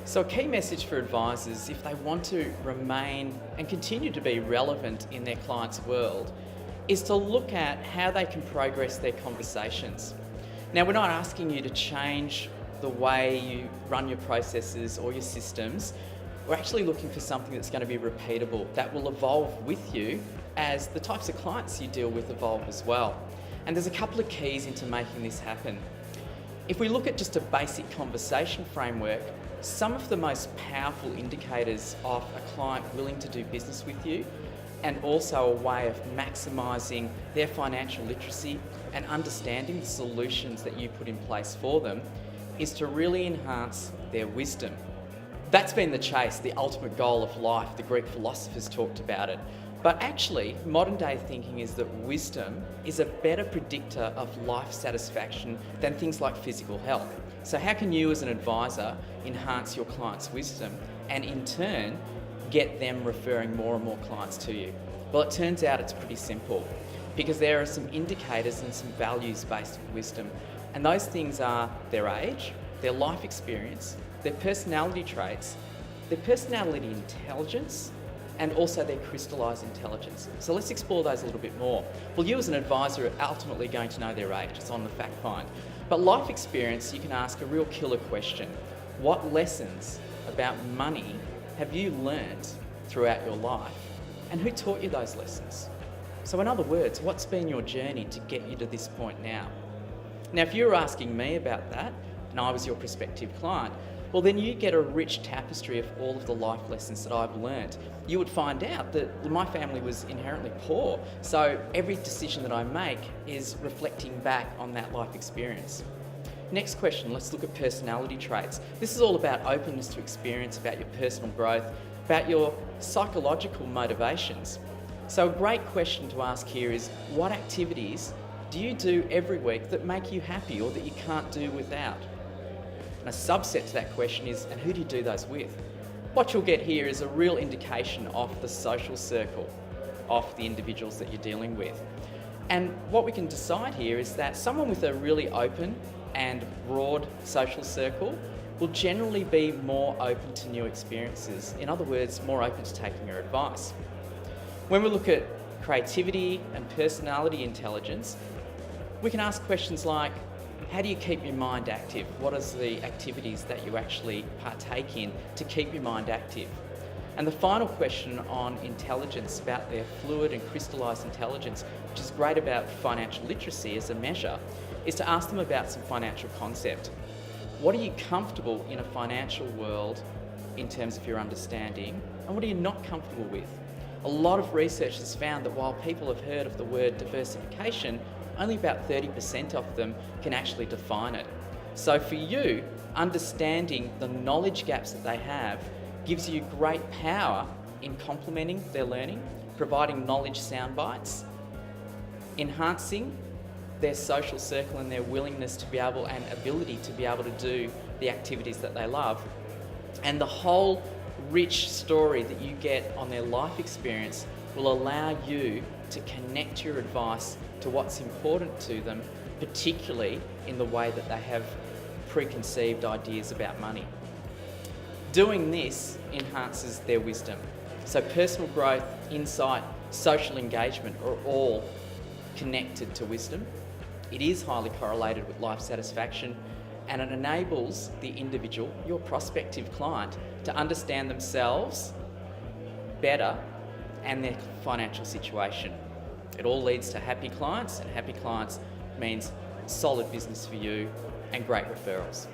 So, a key message for advisors, if they want to remain and continue to be relevant in their clients' world, is to look at how they can progress their conversations. Now, we're not asking you to change the way you run your processes or your systems. We're actually looking for something that's going to be repeatable, that will evolve with you as the types of clients you deal with evolve as well. And there's a couple of keys into making this happen. If we look at just a basic conversation framework, some of the most powerful indicators of a client willing to do business with you, and also a way of maximising their financial literacy and understanding the solutions that you put in place for them, is to really enhance their wisdom. That's been the chase, the ultimate goal of life. The Greek philosophers talked about it. But actually, modern day thinking is that wisdom is a better predictor of life satisfaction than things like physical health. So how can you as an advisor enhance your client's wisdom and in turn get them referring more and more clients to you? Well, it turns out it's pretty simple, because there are some indicators and some values based on wisdom. And those things are their age, their life experience, their personality traits, their personality intelligence, and also their crystallised intelligence. So let's explore those a little bit more. Well, you as an advisor are ultimately going to know their age. It's on the fact find. But life experience, you can ask a real killer question. What lessons about money have you learned throughout your life? And who taught you those lessons? So in other words, what's been your journey to get you to this point now? Now, if you were asking me about that, and I was your prospective client, well, then you get a rich tapestry of all of the life lessons that I've learned. You would find out that my family was inherently poor, so every decision that I make is reflecting back on that life experience. Next question, let's look at personality traits. This is all about openness to experience, about your personal growth, about your psychological motivations. So a great question to ask here is, what activities do you do every week that make you happy or that you can't do without? And a subset to that question is, and who do you do those with? What you'll get here is a real indication of the social circle of the individuals that you're dealing with. And what we can decide here is that someone with a really open and broad social circle will generally be more open to new experiences. In other words, more open to taking your advice. When we look at creativity and personality intelligence, we can ask questions like, how do you keep your mind active? What are the activities that you actually partake in to keep your mind active? And the final question on intelligence, about their fluid and crystallised intelligence, which is great about financial literacy as a measure, is to ask them about some financial concept. What are you comfortable in a financial world in terms of your understanding, and what are you not comfortable with? A lot of research has found that while people have heard of the word diversification, only about 30% of them can actually define it. So for you, understanding the knowledge gaps that they have gives you great power in complementing their learning, providing knowledge sound bites, enhancing their social circle and their willingness to be able and ability to be able to do the activities that they love. And the whole rich story that you get on their life experience will allow you to connect your advice to what's important to them, particularly in the way that they have preconceived ideas about money. Doing this enhances their wisdom. So personal growth, insight, social engagement are all connected to wisdom. It is highly correlated with life satisfaction, and it enables the individual, your prospective client, to understand themselves better and their financial situation. It all leads to happy clients, and happy clients means solid business for you and great referrals.